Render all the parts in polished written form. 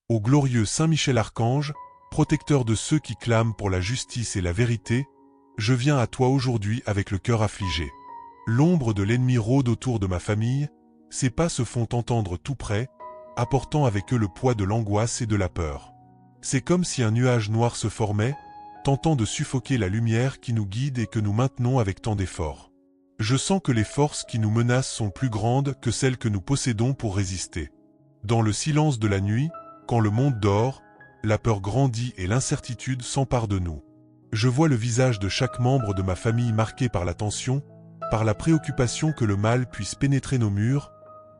Ô glorieux Saint Michel Archange, protecteur de ceux qui clament pour la justice et la vérité, je viens à toi aujourd'hui avec le cœur affligé. L'ombre de l'ennemi rôde autour de ma famille, ses pas se font entendre tout près, apportant avec eux le poids de l'angoisse et de la peur. C'est comme si un nuage noir se formait, tentant de suffoquer la lumière qui nous guide et que nous maintenons avec tant d'efforts. Je sens que les forces qui nous menacent sont plus grandes que celles que nous possédons pour résister. Dans le silence de la nuit, quand le monde dort, la peur grandit et l'incertitude s'empare de nous. Je vois le visage de chaque membre de ma famille marqué par la tension, par la préoccupation que le mal puisse pénétrer nos murs,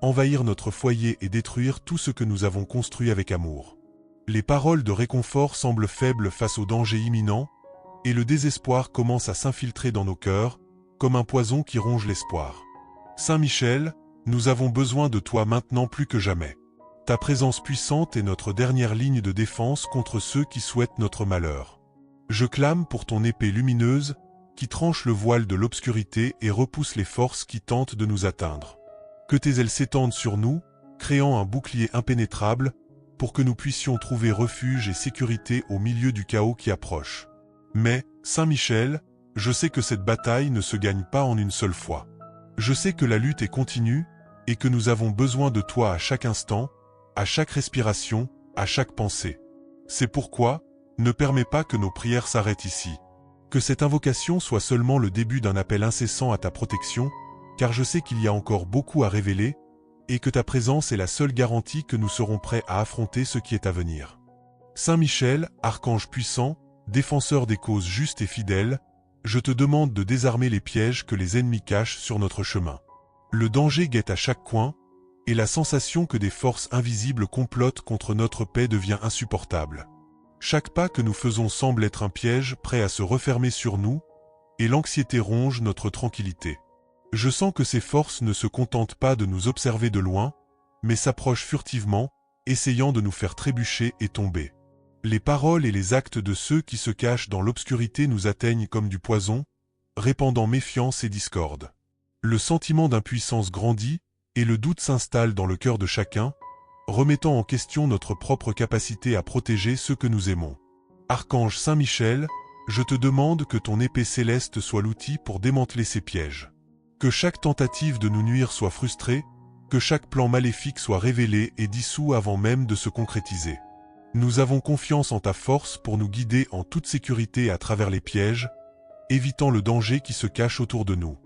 envahir notre foyer et détruire tout ce que nous avons construit avec amour. Les paroles de réconfort semblent faibles face au danger imminent, et le désespoir commence à s'infiltrer dans nos cœurs, comme un poison qui ronge l'espoir. Saint Michel, nous avons besoin de toi maintenant plus que jamais. Ta présence puissante est notre dernière ligne de défense contre ceux qui souhaitent notre malheur. Je clame pour ton épée lumineuse, qui tranche le voile de l'obscurité et repousse les forces qui tentent de nous atteindre. Que tes ailes s'étendent sur nous, créant un bouclier impénétrable, pour que nous puissions trouver refuge et sécurité au milieu du chaos qui approche. Mais, Saint Michel, je sais que cette bataille ne se gagne pas en une seule fois. Je sais que la lutte est continue, et que nous avons besoin de toi à chaque instant, à chaque respiration, à chaque pensée. C'est pourquoi, ne permets pas que nos prières s'arrêtent ici. Que cette invocation soit seulement le début d'un appel incessant à ta protection, car je sais qu'il y a encore beaucoup à révéler, et que ta présence est la seule garantie que nous serons prêts à affronter ce qui est à venir. Saint Michel, archange puissant, défenseur des causes justes et fidèles, je te demande de désarmer les pièges que les ennemis cachent sur notre chemin. Le danger guette à chaque coin, et la sensation que des forces invisibles complotent contre notre paix devient insupportable. Chaque pas que nous faisons semble être un piège prêt à se refermer sur nous, et l'anxiété ronge notre tranquillité. Je sens que ces forces ne se contentent pas de nous observer de loin, mais s'approchent furtivement, essayant de nous faire trébucher et tomber. Les paroles et les actes de ceux qui se cachent dans l'obscurité nous atteignent comme du poison, répandant méfiance et discorde. Le sentiment d'impuissance grandit, et le doute s'installe dans le cœur de chacun, remettant en question notre propre capacité à protéger ceux que nous aimons. Archange Saint Michel, je te demande que ton épée céleste soit l'outil pour démanteler ces pièges. Que chaque tentative de nous nuire soit frustrée, que chaque plan maléfique soit révélé et dissous avant même de se concrétiser. Nous avons confiance en ta force pour nous guider en toute sécurité à travers les pièges, évitant le danger qui se cache autour de nous.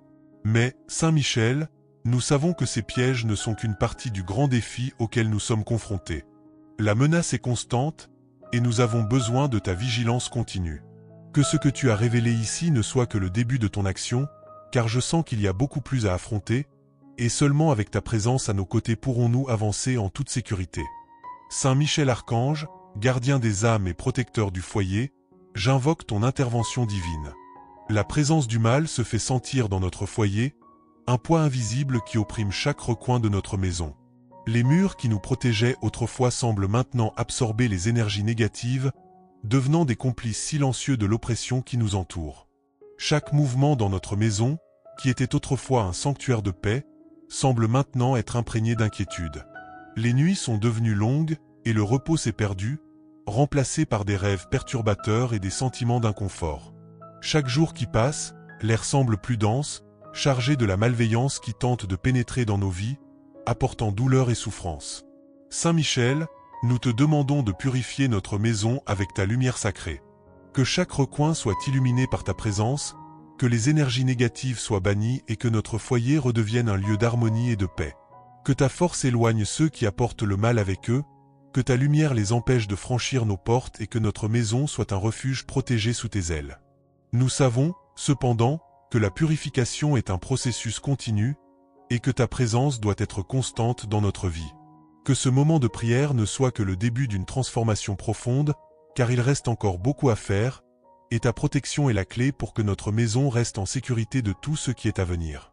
Mais, Saint Michel, nous savons que ces pièges ne sont qu'une partie du grand défi auquel nous sommes confrontés. La menace est constante, et nous avons besoin de ta vigilance continue. Que ce que tu as révélé ici ne soit que le début de ton action, car je sens qu'il y a beaucoup plus à affronter, et seulement avec ta présence à nos côtés pourrons-nous avancer en toute sécurité. Saint Michel Archange, gardien des âmes et protecteur du foyer, j'invoque ton intervention divine. La présence du mal se fait sentir dans notre foyer, un poids invisible qui opprime chaque recoin de notre maison. Les murs qui nous protégeaient autrefois semblent maintenant absorber les énergies négatives, devenant des complices silencieux de l'oppression qui nous entoure. Chaque mouvement dans notre maison, qui était autrefois un sanctuaire de paix, semble maintenant être imprégné d'inquiétude. Les nuits sont devenues longues et le repos s'est perdu, remplacé par des rêves perturbateurs et des sentiments d'inconfort. Chaque jour qui passe, l'air semble plus dense, chargé de la malveillance qui tente de pénétrer dans nos vies, apportant douleur et souffrance. Saint Michel, nous te demandons de purifier notre maison avec ta lumière sacrée. Que chaque recoin soit illuminé par ta présence, que les énergies négatives soient bannies et que notre foyer redevienne un lieu d'harmonie et de paix. Que ta force éloigne ceux qui apportent le mal avec eux, que ta lumière les empêche de franchir nos portes et que notre maison soit un refuge protégé sous tes ailes. Nous savons, cependant, que la purification est un processus continu, et que ta présence doit être constante dans notre vie. Que ce moment de prière ne soit que le début d'une transformation profonde, car il reste encore beaucoup à faire, et ta protection est la clé pour que notre maison reste en sécurité de tout ce qui est à venir.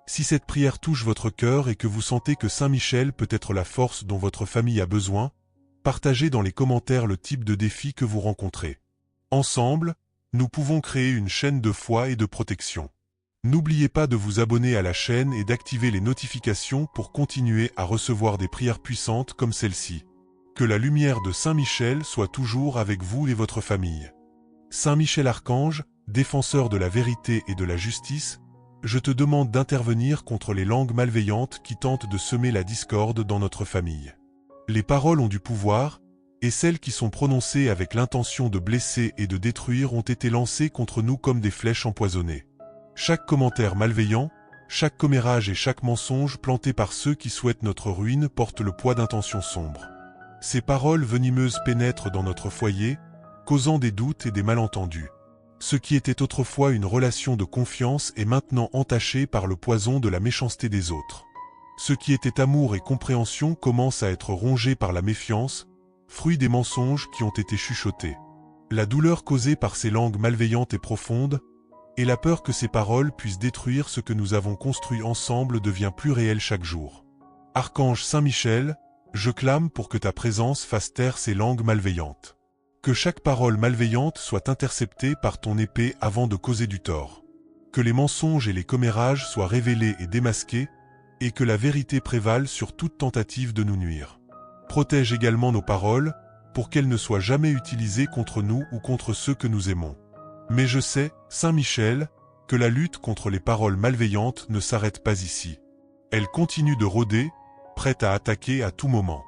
Si cette prière touche votre cœur et que vous sentez que Saint Michel peut être la force dont votre famille a besoin, partagez dans les commentaires le type de défi que vous rencontrez. Ensemble, nous pouvons créer une chaîne de foi et de protection. N'oubliez pas de vous abonner à la chaîne et d'activer les notifications pour continuer à recevoir des prières puissantes comme celle-ci. Que la lumière de Saint Michel soit toujours avec vous et votre famille. Saint Michel Archange, défenseur de la vérité et de la justice, je te demande d'intervenir contre les langues malveillantes qui tentent de semer la discorde dans notre famille. Les paroles ont du pouvoir, et celles qui sont prononcées avec l'intention de blesser et de détruire ont été lancées contre nous comme des flèches empoisonnées. Chaque commentaire malveillant, chaque commérage et chaque mensonge planté par ceux qui souhaitent notre ruine porte le poids d'intentions sombres. Ces paroles venimeuses pénètrent dans notre foyer, causant des doutes et des malentendus. Ce qui était autrefois une relation de confiance est maintenant entaché par le poison de la méchanceté des autres. Ce qui était amour et compréhension commence à être rongé par la méfiance, fruit des mensonges qui ont été chuchotés. La douleur causée par ces langues malveillantes est profonde, et la peur que ces paroles puissent détruire ce que nous avons construit ensemble devient plus réelle chaque jour. Archange Saint Michel, je clame pour que ta présence fasse taire ces langues malveillantes. Que chaque parole malveillante soit interceptée par ton épée avant de causer du tort. Que les mensonges et les commérages soient révélés et démasqués, et que la vérité prévale sur toute tentative de nous nuire. Protège également nos paroles, pour qu'elles ne soient jamais utilisées contre nous ou contre ceux que nous aimons. Mais je sais, Saint Michel, que la lutte contre les paroles malveillantes ne s'arrête pas ici. Elle continue de rôder, prête à attaquer à tout moment.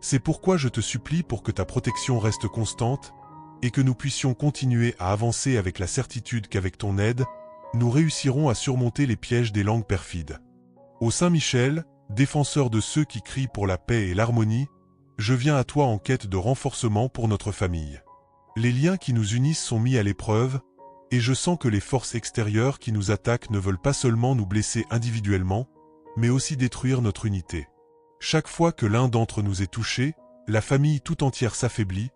C'est pourquoi je te supplie pour que ta protection reste constante, et que nous puissions continuer à avancer avec la certitude qu'avec ton aide, nous réussirons à surmonter les pièges des langues perfides. Ô Saint Michel, défenseur de ceux qui crient pour la paix et l'harmonie, je viens à toi en quête de renforcement pour notre famille. Les liens qui nous unissent sont mis à l'épreuve, et je sens que les forces extérieures qui nous attaquent ne veulent pas seulement nous blesser individuellement, mais aussi détruire notre unité. Chaque fois que l'un d'entre nous est touché, la famille tout entière s'affaiblit,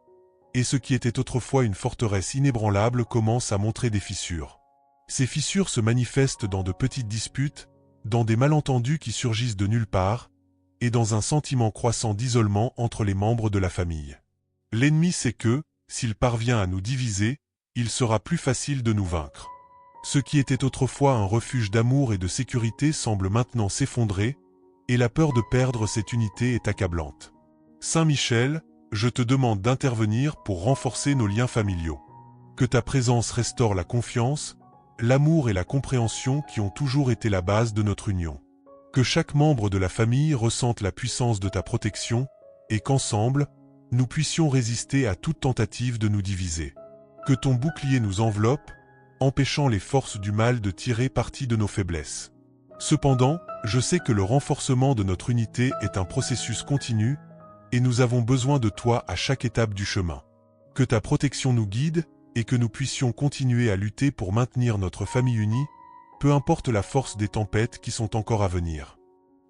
et ce qui était autrefois une forteresse inébranlable commence à montrer des fissures. Ces fissures se manifestent dans de petites disputes, dans des malentendus qui surgissent de nulle part, et dans un sentiment croissant d'isolement entre les membres de la famille. L'ennemi sait que, s'il parvient à nous diviser, il sera plus facile de nous vaincre. Ce qui était autrefois un refuge d'amour et de sécurité semble maintenant s'effondrer, et la peur de perdre cette unité est accablante. Saint Michel, je te demande d'intervenir pour renforcer nos liens familiaux. Que ta présence restaure la confiance, l'amour et la compréhension qui ont toujours été la base de notre union. Que chaque membre de la famille ressente la puissance de ta protection, et qu'ensemble, nous puissions résister à toute tentative de nous diviser. Que ton bouclier nous enveloppe, empêchant les forces du mal de tirer parti de nos faiblesses. Cependant, je sais que le renforcement de notre unité est un processus continu, et nous avons besoin de toi à chaque étape du chemin. Que ta protection nous guide, et que nous puissions continuer à lutter pour maintenir notre famille unie, peu importe la force des tempêtes qui sont encore à venir.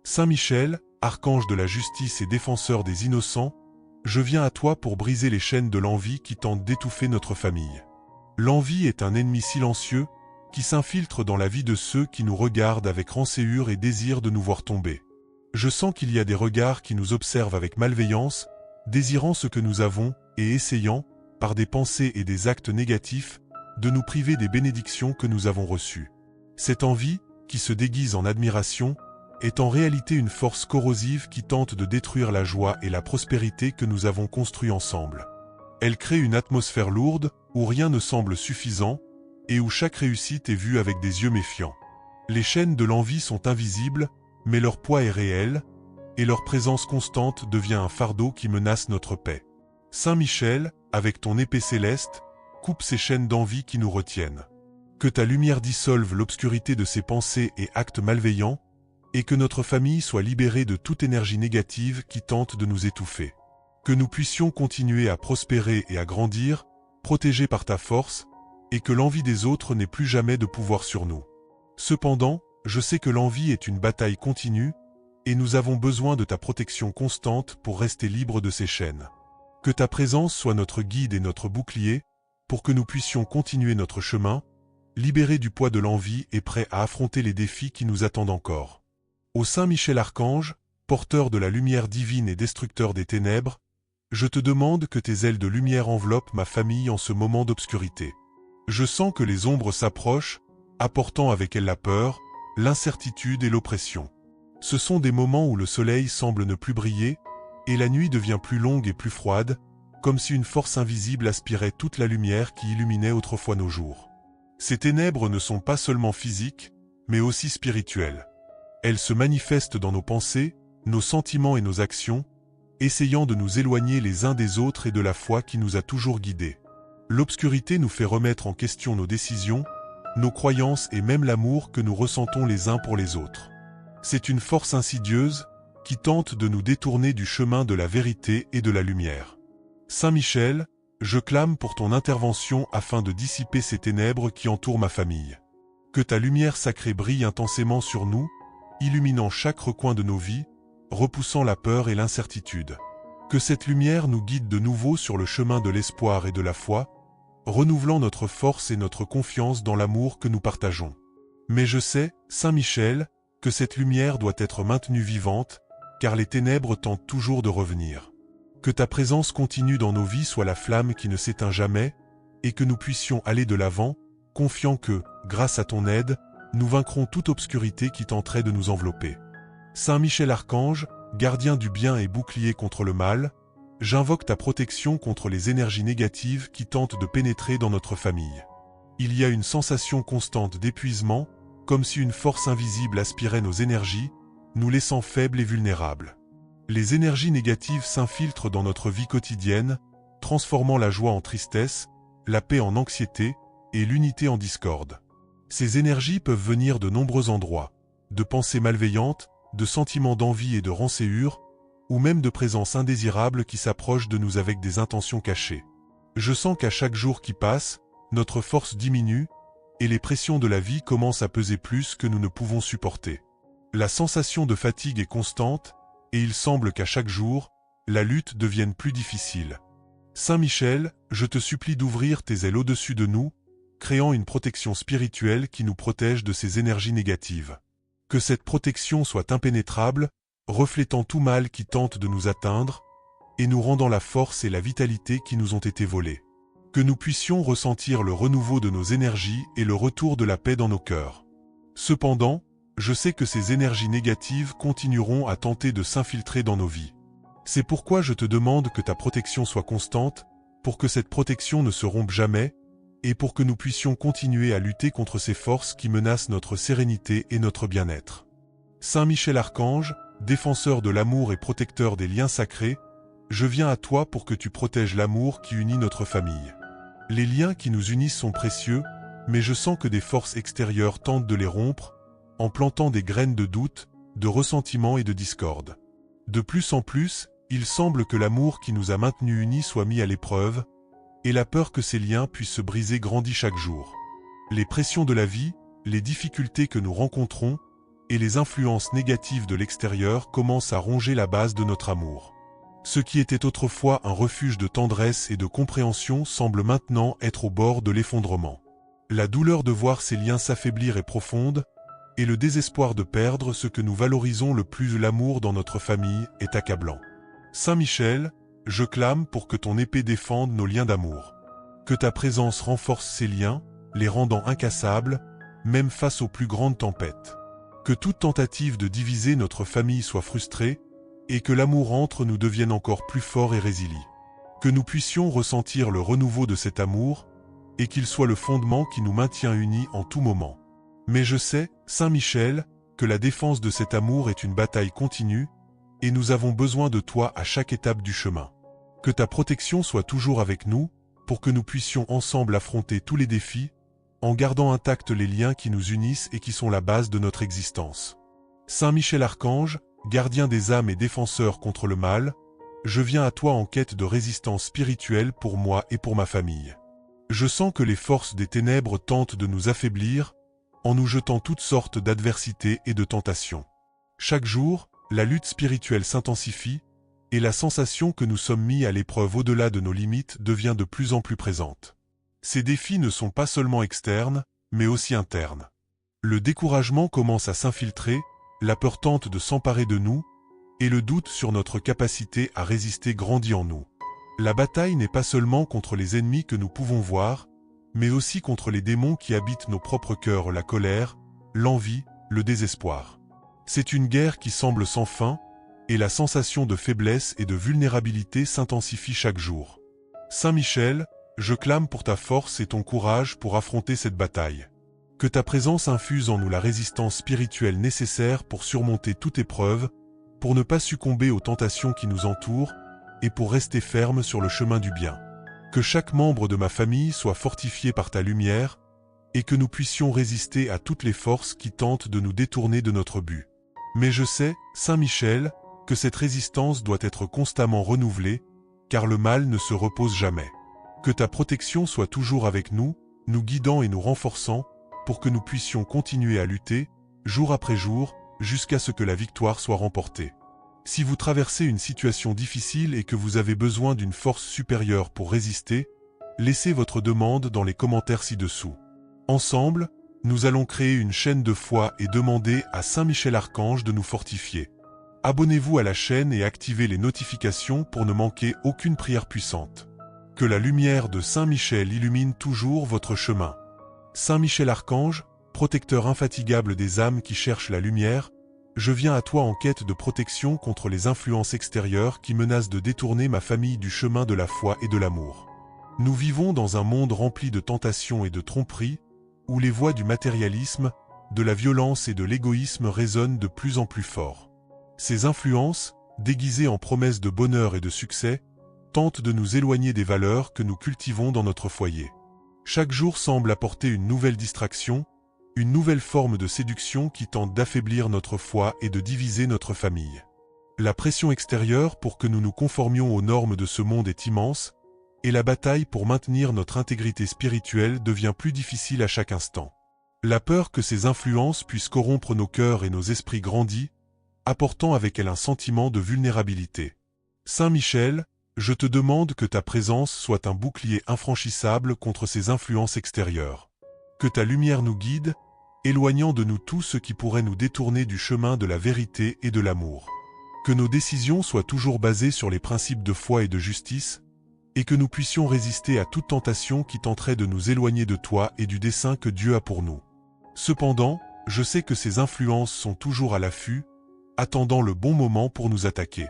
Saint Michel, archange de la justice et défenseur des innocents, je viens à toi pour briser les chaînes de l'envie qui tentent d'étouffer notre famille. L'envie est un ennemi silencieux, qui s'infiltre dans la vie de ceux qui nous regardent avec rancéure et désir de nous voir tomber. Je sens qu'il y a des regards qui nous observent avec malveillance, désirant ce que nous avons, et essayant, par des pensées et des actes négatifs, de nous priver des bénédictions que nous avons reçues. Cette envie, qui se déguise en admiration, est en réalité une force corrosive qui tente de détruire la joie et la prospérité que nous avons construits ensemble. Elle crée une atmosphère lourde, où rien ne semble suffisant, et où chaque réussite est vue avec des yeux méfiants. Les chaînes de l'envie sont invisibles, mais leur poids est réel, et leur présence constante devient un fardeau qui menace notre paix. Saint Michel, avec ton épée céleste, coupe ces chaînes d'envie qui nous retiennent. Que ta lumière dissolve l'obscurité de ces pensées et actes malveillants, et que notre famille soit libérée de toute énergie négative qui tente de nous étouffer. Que nous puissions continuer à prospérer et à grandir, protégés par ta force, et que l'envie des autres n'ait plus jamais de pouvoir sur nous. Cependant, je sais que l'envie est une bataille continue, et nous avons besoin de ta protection constante pour rester libres de ces chaînes. Que ta présence soit notre guide et notre bouclier, pour que nous puissions continuer notre chemin, libérés du poids de l'envie et prêts à affronter les défis qui nous attendent encore. Ô Saint Michel Archange, porteur de la lumière divine et destructeur des ténèbres, je te demande que tes ailes de lumière enveloppent ma famille en ce moment d'obscurité. Je sens que les ombres s'approchent, apportant avec elles la peur, l'incertitude et l'oppression. Ce sont des moments où le soleil semble ne plus briller, Et la nuit devient plus longue et plus froide, comme si une force invisible aspirait toute la lumière qui illuminait autrefois nos jours. Ces ténèbres ne sont pas seulement physiques, mais aussi spirituelles. Elles se manifestent dans nos pensées, nos sentiments et nos actions, essayant de nous éloigner les uns des autres et de la foi qui nous a toujours guidés. L'obscurité nous fait remettre en question nos décisions, nos croyances et même l'amour que nous ressentons les uns pour les autres. C'est une force insidieuse qui tente de nous détourner du chemin de la vérité et de la lumière. Saint Michel, je clame pour ton intervention afin de dissiper ces ténèbres qui entourent ma famille. Que ta lumière sacrée brille intensément sur nous, illuminant chaque recoin de nos vies, repoussant la peur et l'incertitude. Que cette lumière nous guide de nouveau sur le chemin de l'espoir et de la foi, renouvelant notre force et notre confiance dans l'amour que nous partageons. Mais je sais, Saint Michel, que cette lumière doit être maintenue vivante, car les ténèbres tentent toujours de revenir. Que ta présence continue dans nos vies soit la flamme qui ne s'éteint jamais, et que nous puissions aller de l'avant, confiant que, grâce à ton aide, nous vaincrons toute obscurité qui tenterait de nous envelopper. Saint Michel Archange, gardien du bien et bouclier contre le mal, j'invoque ta protection contre les énergies négatives qui tentent de pénétrer dans notre famille. Il y a une sensation constante d'épuisement, comme si une force invisible aspirait nos énergies, nous laissant faibles et vulnérables. Les énergies négatives s'infiltrent dans notre vie quotidienne, transformant la joie en tristesse, la paix en anxiété et l'unité en discorde. Ces énergies peuvent venir de nombreux endroits, de pensées malveillantes, de sentiments d'envie et de rancœur, ou même de présences indésirables qui s'approchent de nous avec des intentions cachées. Je sens qu'à chaque jour qui passe, notre force diminue, et les pressions de la vie commencent à peser plus que nous ne pouvons supporter. La sensation de fatigue est constante, et il semble qu'à chaque jour, la lutte devienne plus difficile. Saint Michel, je te supplie d'ouvrir tes ailes au-dessus de nous, créant une protection spirituelle qui nous protège de ces énergies négatives. Que cette protection soit impénétrable, reflétant tout mal qui tente de nous atteindre, et nous rendant la force et la vitalité qui nous ont été volées. Que nous puissions ressentir le renouveau de nos énergies et le retour de la paix dans nos cœurs. Cependant, je sais que ces énergies négatives continueront à tenter de s'infiltrer dans nos vies. C'est pourquoi je te demande que ta protection soit constante, pour que cette protection ne se rompe jamais, et pour que nous puissions continuer à lutter contre ces forces qui menacent notre sérénité et notre bien-être. Saint Michel Archange, défenseur de l'amour et protecteur des liens sacrés, je viens à toi pour que tu protèges l'amour qui unit notre famille. Les liens qui nous unissent sont précieux, mais je sens que des forces extérieures tentent de les rompre, en plantant des graines de doute, de ressentiment et de discorde. De plus en plus, il semble que l'amour qui nous a maintenus unis soit mis à l'épreuve, et la peur que ces liens puissent se briser grandit chaque jour. Les pressions de la vie, les difficultés que nous rencontrons, et les influences négatives de l'extérieur commencent à ronger la base de notre amour. Ce qui était autrefois un refuge de tendresse et de compréhension semble maintenant être au bord de l'effondrement. La douleur de voir ces liens s'affaiblir est profonde, et le désespoir de perdre ce que nous valorisons le plus, l'amour dans notre famille, est accablant. Saint Michel, je clame pour que ton épée défende nos liens d'amour. Que ta présence renforce ces liens, les rendant incassables, même face aux plus grandes tempêtes. Que toute tentative de diviser notre famille soit frustrée, et que l'amour entre nous devienne encore plus fort et résilient. Que nous puissions ressentir le renouveau de cet amour, et qu'il soit le fondement qui nous maintient unis en tout moment. Mais je sais, Saint Michel, que la défense de cet amour est une bataille continue, et nous avons besoin de toi à chaque étape du chemin. Que ta protection soit toujours avec nous, pour que nous puissions ensemble affronter tous les défis, en gardant intacts les liens qui nous unissent et qui sont la base de notre existence. Saint Michel Archange, gardien des âmes et défenseur contre le mal, je viens à toi en quête de résistance spirituelle pour moi et pour ma famille. Je sens que les forces des ténèbres tentent de nous affaiblir, en nous jetant toutes sortes d'adversités et de tentations. Chaque jour, la lutte spirituelle s'intensifie, et la sensation que nous sommes mis à l'épreuve au-delà de nos limites devient de plus en plus présente. Ces défis ne sont pas seulement externes, mais aussi internes. Le découragement commence à s'infiltrer, la peur tente de s'emparer de nous, et le doute sur notre capacité à résister grandit en nous. La bataille n'est pas seulement contre les ennemis que nous pouvons voir, mais aussi contre les démons qui habitent nos propres cœurs, la colère, l'envie, le désespoir. C'est une guerre qui semble sans fin, et la sensation de faiblesse et de vulnérabilité s'intensifie chaque jour. Saint Michel, je clame pour ta force et ton courage pour affronter cette bataille. Que ta présence infuse en nous la résistance spirituelle nécessaire pour surmonter toute épreuve, pour ne pas succomber aux tentations qui nous entourent, et pour rester ferme sur le chemin du bien. Que chaque membre de ma famille soit fortifié par ta lumière, et que nous puissions résister à toutes les forces qui tentent de nous détourner de notre but. Mais je sais, Saint Michel, que cette résistance doit être constamment renouvelée, car le mal ne se repose jamais. Que ta protection soit toujours avec nous, nous guidant et nous renforçant, pour que nous puissions continuer à lutter, jour après jour, jusqu'à ce que la victoire soit remportée. Si vous traversez une situation difficile et que vous avez besoin d'une force supérieure pour résister, laissez votre demande dans les commentaires ci-dessous. Ensemble, nous allons créer une chaîne de foi et demander à Saint Michel Archange de nous fortifier. Abonnez-vous à la chaîne et activez les notifications pour ne manquer aucune prière puissante. Que la lumière de Saint Michel illumine toujours votre chemin. Saint Michel Archange, protecteur infatigable des âmes qui cherchent la lumière, je viens à toi en quête de protection contre les influences extérieures qui menacent de détourner ma famille du chemin de la foi et de l'amour. Nous vivons dans un monde rempli de tentations et de tromperies, où les voix du matérialisme, de la violence et de l'égoïsme résonnent de plus en plus fort. Ces influences, déguisées en promesses de bonheur et de succès, tentent de nous éloigner des valeurs que nous cultivons dans notre foyer. Chaque jour semble apporter une nouvelle distraction, une nouvelle forme de séduction qui tente d'affaiblir notre foi et de diviser notre famille. La pression extérieure pour que nous nous conformions aux normes de ce monde est immense, et la bataille pour maintenir notre intégrité spirituelle devient plus difficile à chaque instant. La peur que ces influences puissent corrompre nos cœurs et nos esprits grandit, apportant avec elle un sentiment de vulnérabilité. Saint Michel, je te demande que ta présence soit un bouclier infranchissable contre ces influences extérieures. Que ta lumière nous guide, éloignant de nous tout ce qui pourrait nous détourner du chemin de la vérité et de l'amour. Que nos décisions soient toujours basées sur les principes de foi et de justice, et que nous puissions résister à toute tentation qui tenterait de nous éloigner de toi et du dessein que Dieu a pour nous. Cependant, je sais que ces influences sont toujours à l'affût, attendant le bon moment pour nous attaquer.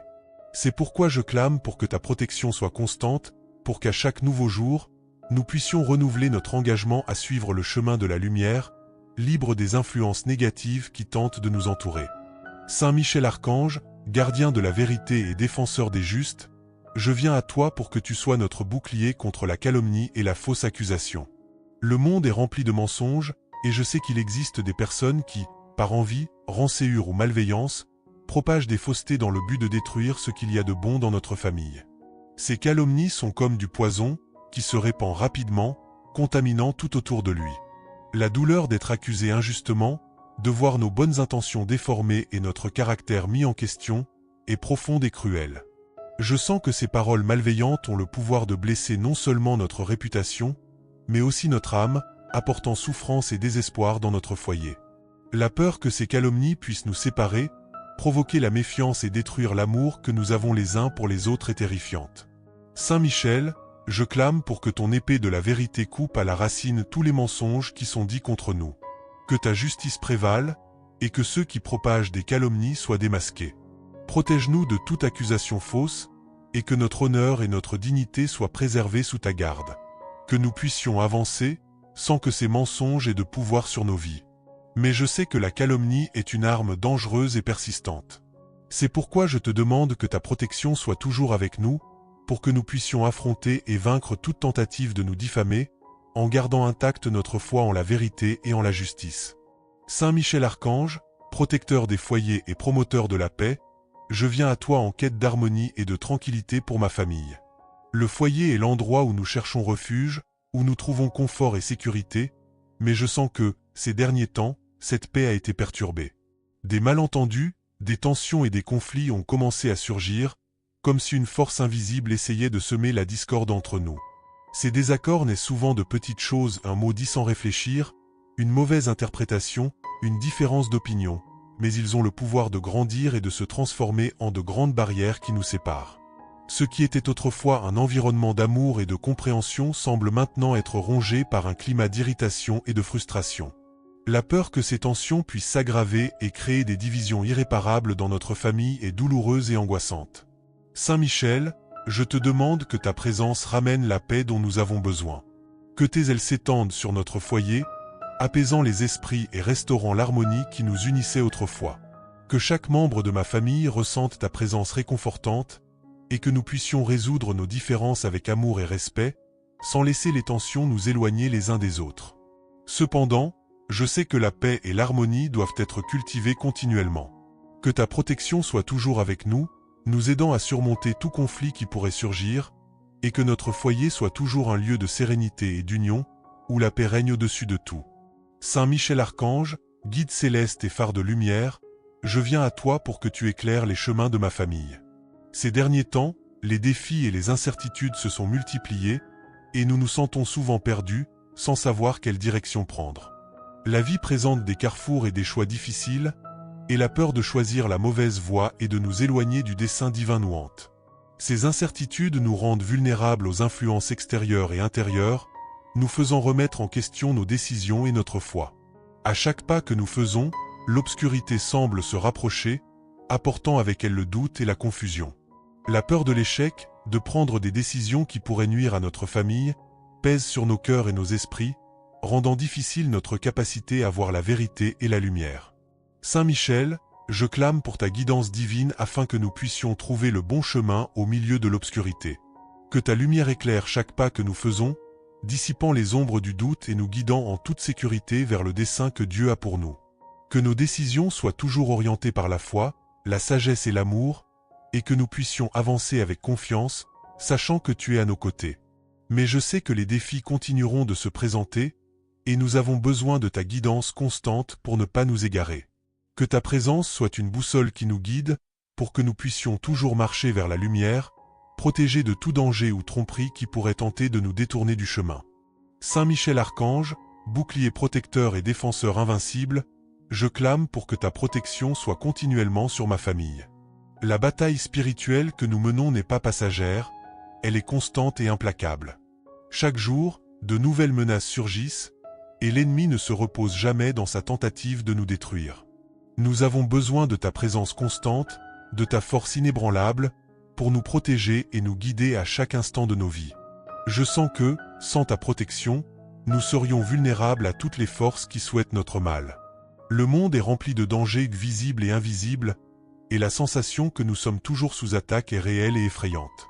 C'est pourquoi je clame pour que ta protection soit constante, pour qu'à chaque nouveau jour, nous puissions renouveler notre engagement à suivre le chemin de la lumière, libre des influences négatives qui tentent de nous entourer. Saint Michel Archange, gardien de la vérité et défenseur des justes, je viens à toi pour que tu sois notre bouclier contre la calomnie et la fausse accusation. Le monde est rempli de mensonges, et je sais qu'il existe des personnes qui, par envie, rançéure ou malveillance, propagent des faussetés dans le but de détruire ce qu'il y a de bon dans notre famille. Ces calomnies sont comme du poison, qui se répand rapidement, contaminant tout autour de lui. La douleur d'être accusé injustement, de voir nos bonnes intentions déformées et notre caractère mis en question, est profonde et cruelle. Je sens que ces paroles malveillantes ont le pouvoir de blesser non seulement notre réputation, mais aussi notre âme, apportant souffrance et désespoir dans notre foyer. La peur que ces calomnies puissent nous séparer, provoquer la méfiance et détruire l'amour que nous avons les uns pour les autres est terrifiante. Saint Michel, je clame pour que ton épée de la vérité coupe à la racine tous les mensonges qui sont dits contre nous. Que ta justice prévale, et que ceux qui propagent des calomnies soient démasqués. Protège-nous de toute accusation fausse, et que notre honneur et notre dignité soient préservés sous ta garde. Que nous puissions avancer, sans que ces mensonges aient de pouvoir sur nos vies. Mais je sais que la calomnie est une arme dangereuse et persistante. C'est pourquoi je te demande que ta protection soit toujours avec nous, pour que nous puissions affronter et vaincre toute tentative de nous diffamer, en gardant intacte notre foi en la vérité et en la justice. Saint Michel Archange, protecteur des foyers et promoteur de la paix, je viens à toi en quête d'harmonie et de tranquillité pour ma famille. Le foyer est l'endroit où nous cherchons refuge, où nous trouvons confort et sécurité, mais je sens que, ces derniers temps, cette paix a été perturbée. Des malentendus, des tensions et des conflits ont commencé à surgir, comme si une force invisible essayait de semer la discorde entre nous. Ces désaccords naissent souvent de petites choses, un mot dit sans réfléchir, une mauvaise interprétation, une différence d'opinion, mais ils ont le pouvoir de grandir et de se transformer en de grandes barrières qui nous séparent. Ce qui était autrefois un environnement d'amour et de compréhension semble maintenant être rongé par un climat d'irritation et de frustration. La peur que ces tensions puissent s'aggraver et créer des divisions irréparables dans notre famille est douloureuse et angoissante. Saint Michel, je te demande que ta présence ramène la paix dont nous avons besoin. Que tes ailes s'étendent sur notre foyer, apaisant les esprits et restaurant l'harmonie qui nous unissait autrefois. Que chaque membre de ma famille ressente ta présence réconfortante et que nous puissions résoudre nos différences avec amour et respect, sans laisser les tensions nous éloigner les uns des autres. Cependant, je sais que la paix et l'harmonie doivent être cultivées continuellement. Que ta protection soit toujours avec nous, nous aidant à surmonter tout conflit qui pourrait surgir, et que notre foyer soit toujours un lieu de sérénité et d'union, où la paix règne au-dessus de tout. Saint Michel Archange, guide céleste et phare de lumière, je viens à toi pour que tu éclaires les chemins de ma famille. Ces derniers temps, les défis et les incertitudes se sont multipliés, et nous nous sentons souvent perdus, sans savoir quelle direction prendre. La vie présente des carrefours et des choix difficiles, et la peur de choisir la mauvaise voie et de nous éloigner du dessein divin nous hante. Ces incertitudes nous rendent vulnérables aux influences extérieures et intérieures, nous faisant remettre en question nos décisions et notre foi. À chaque pas que nous faisons, l'obscurité semble se rapprocher, apportant avec elle le doute et la confusion. La peur de l'échec, de prendre des décisions qui pourraient nuire à notre famille, pèse sur nos cœurs et nos esprits, rendant difficile notre capacité à voir la vérité et la lumière. Saint Michel, je clame pour ta guidance divine afin que nous puissions trouver le bon chemin au milieu de l'obscurité. Que ta lumière éclaire chaque pas que nous faisons, dissipant les ombres du doute et nous guidant en toute sécurité vers le dessein que Dieu a pour nous. Que nos décisions soient toujours orientées par la foi, la sagesse et l'amour, et que nous puissions avancer avec confiance, sachant que tu es à nos côtés. Mais je sais que les défis continueront de se présenter, et nous avons besoin de ta guidance constante pour ne pas nous égarer. Que ta présence soit une boussole qui nous guide, pour que nous puissions toujours marcher vers la lumière, protégés de tout danger ou tromperie qui pourrait tenter de nous détourner du chemin. Saint Michel Archange, bouclier protecteur et défenseur invincible, je clame pour que ta protection soit continuellement sur ma famille. La bataille spirituelle que nous menons n'est pas passagère, elle est constante et implacable. Chaque jour, de nouvelles menaces surgissent, et l'ennemi ne se repose jamais dans sa tentative de nous détruire. Nous avons besoin de ta présence constante, de ta force inébranlable, pour nous protéger et nous guider à chaque instant de nos vies. Je sens que, sans ta protection, nous serions vulnérables à toutes les forces qui souhaitent notre mal. Le monde est rempli de dangers visibles et invisibles, et la sensation que nous sommes toujours sous attaque est réelle et effrayante.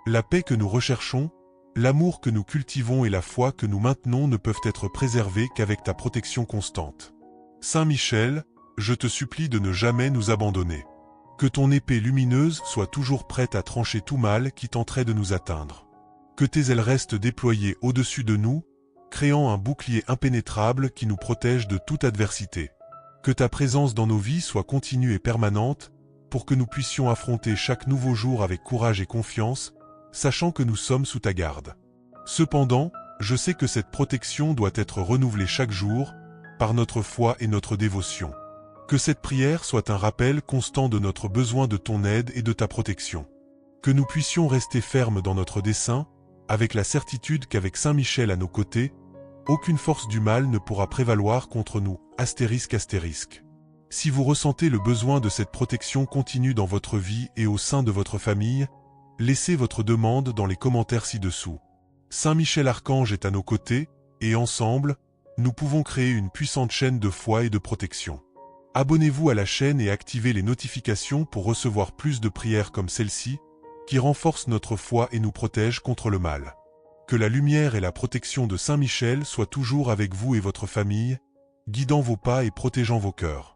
La paix que nous recherchons, l'amour que nous cultivons et la foi que nous maintenons ne peuvent être préservés qu'avec ta protection constante. Saint Michel, je te supplie de ne jamais nous abandonner. Que ton épée lumineuse soit toujours prête à trancher tout mal qui tenterait de nous atteindre. Que tes ailes restent déployées au-dessus de nous, créant un bouclier impénétrable qui nous protège de toute adversité. Que ta présence dans nos vies soit continue et permanente, pour que nous puissions affronter chaque nouveau jour avec courage et confiance, sachant que nous sommes sous ta garde. Cependant, je sais que cette protection doit être renouvelée chaque jour, par notre foi et notre dévotion. Que cette prière soit un rappel constant de notre besoin de ton aide et de ta protection. Que nous puissions rester fermes dans notre dessein, avec la certitude qu'avec Saint Michel à nos côtés, aucune force du mal ne pourra prévaloir contre nous. ***. Si vous ressentez le besoin de cette protection continue dans votre vie et au sein de votre famille, laissez votre demande dans les commentaires ci-dessous. Saint Michel Archange est à nos côtés, et ensemble, nous pouvons créer une puissante chaîne de foi et de protection. Abonnez-vous à la chaîne et activez les notifications pour recevoir plus de prières comme celle-ci, qui renforcent notre foi et nous protègent contre le mal. Que la lumière et la protection de Saint Michel soient toujours avec vous et votre famille, guidant vos pas et protégeant vos cœurs.